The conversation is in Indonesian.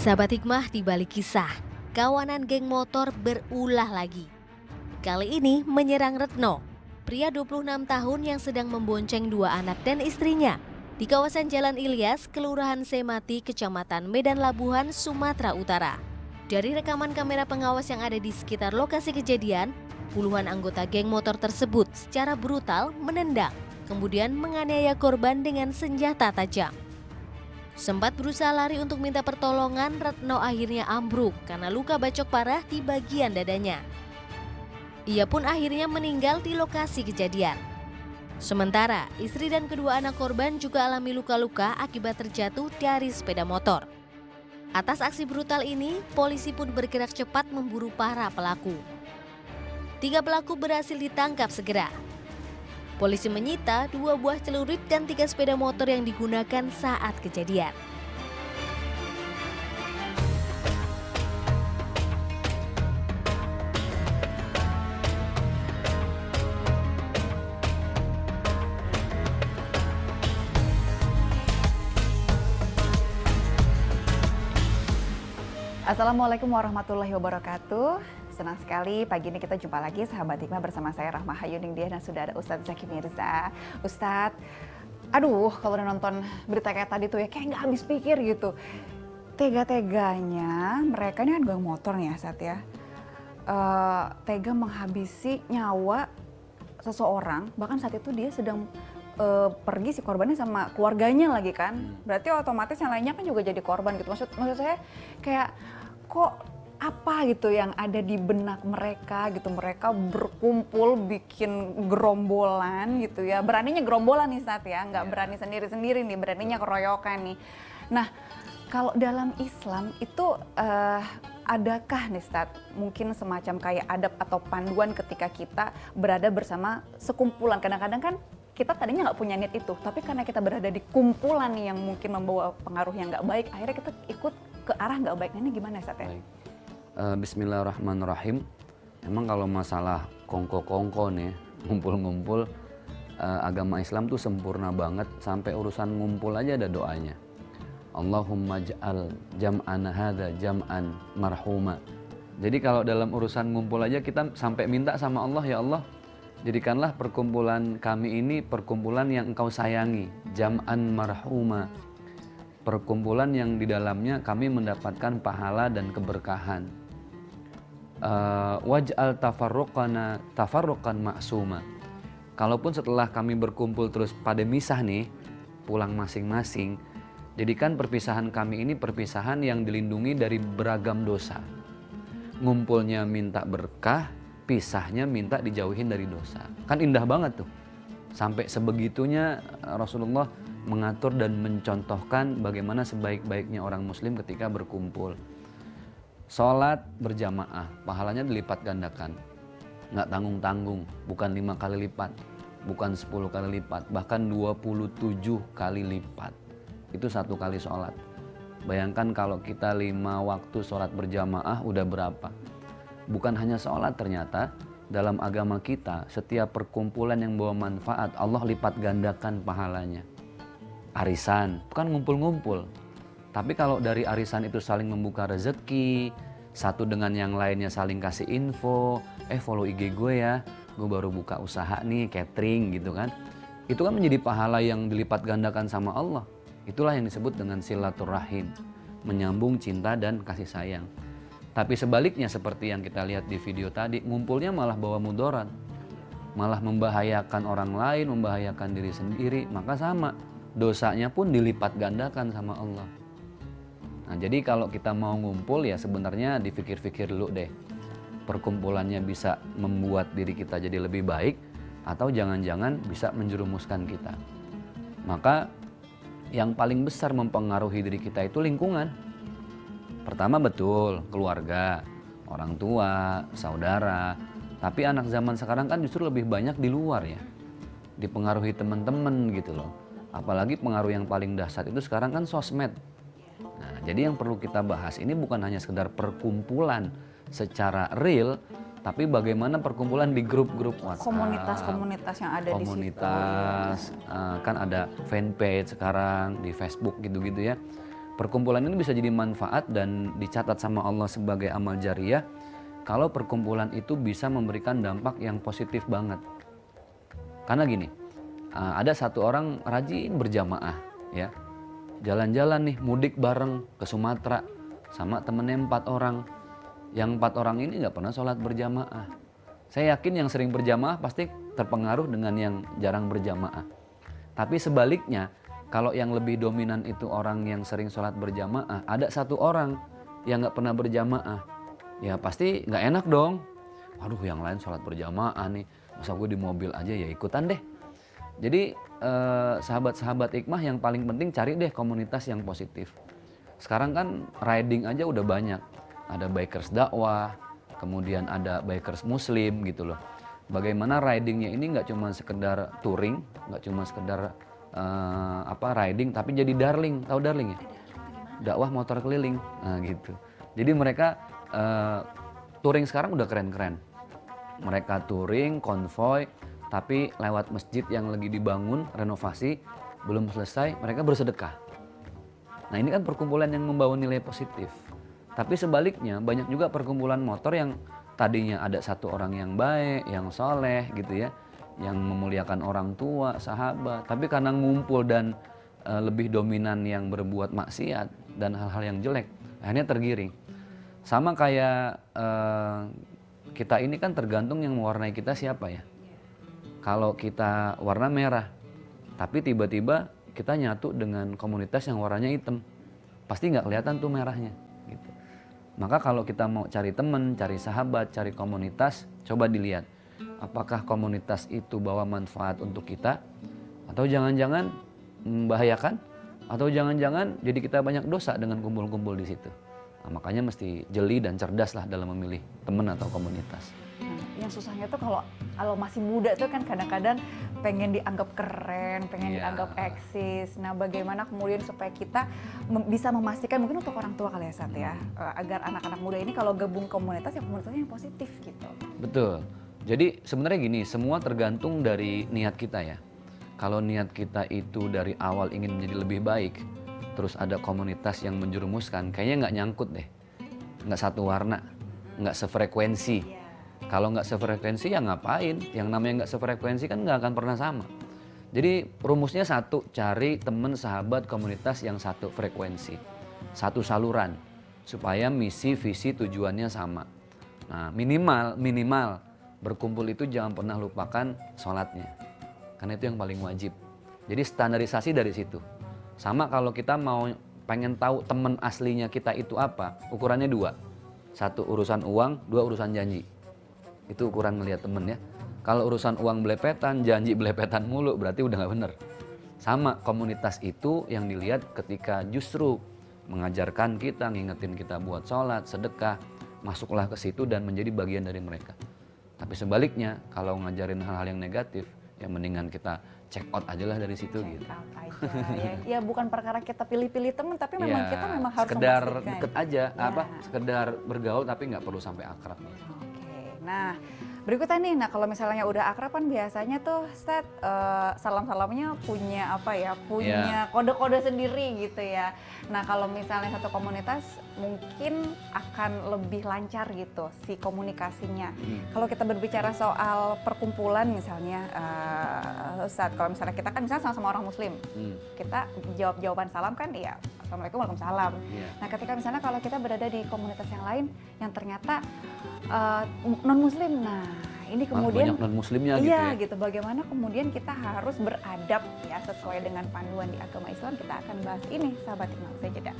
Sahabat hikmah di balik kisah, kawanan geng motor berulah lagi. Kali ini menyerang Retno, pria 26 tahun yang sedang membonceng dua anak dan istrinya di kawasan Jalan Ilyas, Kelurahan Semati, Kecamatan Medan Labuhan, Sumatera Utara. Dari rekaman kamera pengawas yang ada di sekitar lokasi kejadian, puluhan anggota geng motor tersebut secara brutal menendang, kemudian menganiaya korban dengan senjata tajam. Sempat berusaha lari untuk minta pertolongan, Retno akhirnya ambruk karena luka bacok parah di bagian dadanya. Ia pun akhirnya meninggal di lokasi kejadian. Sementara, istri dan kedua anak korban juga alami luka-luka akibat terjatuh dari sepeda motor. Atas aksi brutal ini, polisi pun bergerak cepat memburu para pelaku. 3 pelaku berhasil ditangkap segera. Polisi menyita 2 buah celurit dan 3 sepeda motor yang digunakan saat kejadian. Assalamualaikum warahmatullahi wabarakatuh. Senang sekali pagi ini kita jumpa lagi sahabat hikmah bersama saya Rahma Hayuning Dia dan sudah ada Ustadz Zaki Mirza. Ustadz, aduh kalau udah nonton berita kayak tadi tuh ya kayak nggak habis pikir gitu. Tega-teganya mereka ini kan gang motor nih ya Ustadz ya. Tega menghabisi nyawa seseorang, bahkan saat itu dia sedang pergi si korbannya sama keluarganya lagi kan. Berarti otomatis yang lainnya kan juga jadi korban gitu. Maksud saya kayak kok apa gitu yang ada di benak mereka gitu, mereka berkumpul bikin gerombolan gitu ya, beraninya gerombolan nih Ustadz ya, nggak berani sendiri-sendiri nih, beraninya keroyokan nih. Nah kalau dalam Islam itu adakah nih Ustadz mungkin semacam kayak adab atau panduan ketika kita berada bersama sekumpulan? Kadang-kadang kan kita tadinya nggak punya niat itu, tapi karena kita berada di kumpulan nih yang mungkin membawa pengaruh yang nggak baik, akhirnya kita ikut ke arah nggak baik. Ini gimana Ustadz ya? Bismillahirrahmanirrahim. Emang kalau masalah kongko-kongko nih, ngumpul-ngumpul, agama Islam tuh sempurna banget. Sampai urusan ngumpul aja ada doanya. Allahumma ja'al jam'ana hadza jam'an marhuma. Jadi kalau dalam urusan ngumpul aja kita sampai minta sama Allah, ya Allah, jadikanlah perkumpulan kami ini perkumpulan yang Engkau sayangi, jam'an marhuma. Perkumpulan yang di dalamnya kami mendapatkan pahala dan keberkahan. Waj'al tafarruqan ma'suma. Kalaupun setelah kami berkumpul terus pada misah nih, pulang masing-masing, jadikan perpisahan kami ini perpisahan yang dilindungi dari beragam dosa. Ngumpulnya minta berkah, pisahnya minta dijauhin dari dosa. Kan indah banget tuh. Sampai sebegitunya Rasulullah mengatur dan mencontohkan bagaimana sebaik-baiknya orang muslim ketika berkumpul. Sholat berjamaah, pahalanya dilipat gandakan. Nggak tanggung-tanggung, bukan 5 kali lipat, bukan 10 kali lipat, bahkan 27 kali lipat. Itu 1 kali sholat. Bayangkan kalau kita 5 waktu sholat berjamaah udah berapa. Bukan hanya sholat, ternyata dalam agama kita setiap perkumpulan yang bawa manfaat Allah lipat gandakan pahalanya. Arisan, bukan ngumpul-ngumpul. Tapi kalau dari arisan itu saling membuka rezeki, satu dengan yang lainnya saling kasih info, follow IG gue ya, gue baru buka usaha nih, catering gitu kan. Itu kan menjadi pahala yang dilipat gandakan sama Allah. Itulah yang disebut dengan silaturahim, menyambung cinta dan kasih sayang. Tapi sebaliknya seperti yang kita lihat di video tadi, ngumpulnya malah bawa mudarat, malah membahayakan orang lain, membahayakan diri sendiri, maka sama, dosanya pun dilipat gandakan sama Allah. Nah jadi kalau kita mau ngumpul ya sebenarnya dipikir-pikir dulu deh, perkumpulannya bisa membuat diri kita jadi lebih baik atau jangan-jangan bisa menjerumuskan kita. Maka yang paling besar mempengaruhi diri kita itu lingkungan. Pertama betul, keluarga, orang tua, saudara. Tapi anak zaman sekarang kan justru lebih banyak di luar ya. Dipengaruhi teman-teman gitu loh. Apalagi pengaruh yang paling dahsyat itu sekarang kan sosmed. Nah, jadi yang perlu kita bahas ini bukan hanya sekedar perkumpulan secara real, tapi bagaimana perkumpulan di grup-grup WhatsApp. Komunitas-komunitas yang ada di situ. Komunitas, kan ada fanpage sekarang di Facebook gitu-gitu ya. Perkumpulan ini bisa jadi manfaat dan dicatat sama Allah sebagai amal jariah kalau perkumpulan itu bisa memberikan dampak yang positif banget. Karena gini, ada satu orang rajin berjamaah ya. Jalan-jalan nih mudik bareng ke Sumatera sama temennya 4 orang. Yang 4 orang ini nggak pernah sholat berjamaah. Saya yakin yang sering berjamaah pasti terpengaruh dengan yang jarang berjamaah. Tapi sebaliknya, kalau yang lebih dominan itu orang yang sering sholat berjamaah, ada satu orang yang nggak pernah berjamaah, ya pasti nggak enak dong. Aduh, yang lain sholat berjamaah nih, masa gue di mobil aja, ya ikutan deh. Jadi sahabat-sahabat hikmah yang paling penting cari deh komunitas yang positif. Sekarang kan riding aja udah banyak, ada bikers dakwah, kemudian ada bikers muslim gitu loh. Bagaimana ridingnya ini nggak cuma sekedar touring, nggak cuma sekedar riding, tapi jadi darling. Tahu darling ya? Dakwah motor keliling, nah gitu. Jadi mereka touring sekarang udah keren-keren. Mereka touring, konvoy, tapi lewat masjid yang lagi dibangun, renovasi, belum selesai, mereka bersedekah. Nah ini kan perkumpulan yang membawa nilai positif. Tapi sebaliknya banyak juga perkumpulan motor yang tadinya ada satu orang yang baik, yang soleh gitu ya, yang memuliakan orang tua, sahabat, tapi karena ngumpul dan lebih dominan yang berbuat maksiat dan hal-hal yang jelek, akhirnya tergiring. Sama kayak kita ini kan tergantung yang mewarnai kita siapa ya. Kalau kita warna merah, tapi tiba-tiba kita nyatu dengan komunitas yang warnanya hitam, pasti nggak kelihatan tuh merahnya. Gitu. Maka kalau kita mau cari teman, cari sahabat, cari komunitas, coba dilihat. Apakah komunitas itu bawa manfaat untuk kita, atau jangan-jangan membahayakan, atau jangan-jangan jadi kita banyak dosa dengan kumpul-kumpul di situ. Nah, makanya mesti jeli dan cerdas lah dalam memilih teman atau komunitas. Yang susahnya tuh kalau masih muda tuh kan kadang-kadang pengen dianggap keren, pengen dianggap eksis. Nah, bagaimana kemudian supaya kita bisa memastikan, mungkin untuk orang tua kali ya Sat ya, agar anak-anak muda ini kalau gabung komunitasnya yang positif gitu. Betul. Jadi sebenarnya gini, semua tergantung dari niat kita ya. Kalau niat kita itu dari awal ingin menjadi lebih baik, terus ada komunitas yang menjerumuskan, kayaknya nggak nyangkut deh. Nggak satu warna, nggak sefrekuensi. Kalau nggak sefrekuensi ya ngapain? Yang namanya nggak sefrekuensi kan nggak akan pernah sama. Jadi rumusnya satu, cari teman, sahabat, komunitas yang satu frekuensi. Satu saluran, supaya misi, visi, tujuannya sama. Nah minimal berkumpul itu jangan pernah lupakan sholatnya. Karena itu yang paling wajib. Jadi standarisasi dari situ. Sama kalau kita mau pengen tahu teman aslinya kita itu apa, ukurannya 2. 1 urusan uang, 2 urusan janji. Itu ukuran ngelihat temen ya. Kalau urusan uang belepetan, janji belepetan mulu, berarti udah nggak bener. Sama komunitas itu yang dilihat ketika justru mengajarkan kita, ngingetin kita buat sholat, sedekah, masuklah ke situ dan menjadi bagian dari mereka. Tapi sebaliknya, kalau ngajarin hal-hal yang negatif, ya mendingan kita check out aja lah dari situ gitu. Ya bukan perkara kita pilih-pilih teman, tapi memang kita memang harus sekedar memastikan. deket aja, sekedar bergaul tapi nggak perlu sampai akrab. Nah, berikutnya nih, kalau misalnya udah akrab kan biasanya tuh salam-salamnya punya punya kode-kode sendiri gitu ya. Nah, kalau misalnya satu komunitas mungkin akan lebih lancar gitu si komunikasinya. Kalau kita berbicara soal perkumpulan misalnya, kalau misalnya kita kan misalnya sama-sama orang muslim, kita jawaban salam kan ya Assalamualaikum, Waalaikumsalam. Nah, ketika misalnya kalau kita berada di komunitas yang lain yang ternyata non-muslim, nah ini kemudian banyak non-muslimnya gitu iya ya. gitu, bagaimana kemudian kita harus beradab ya sesuai dengan panduan di agama Islam. Kita akan bahas ini sahabat hikmah, usai jeda.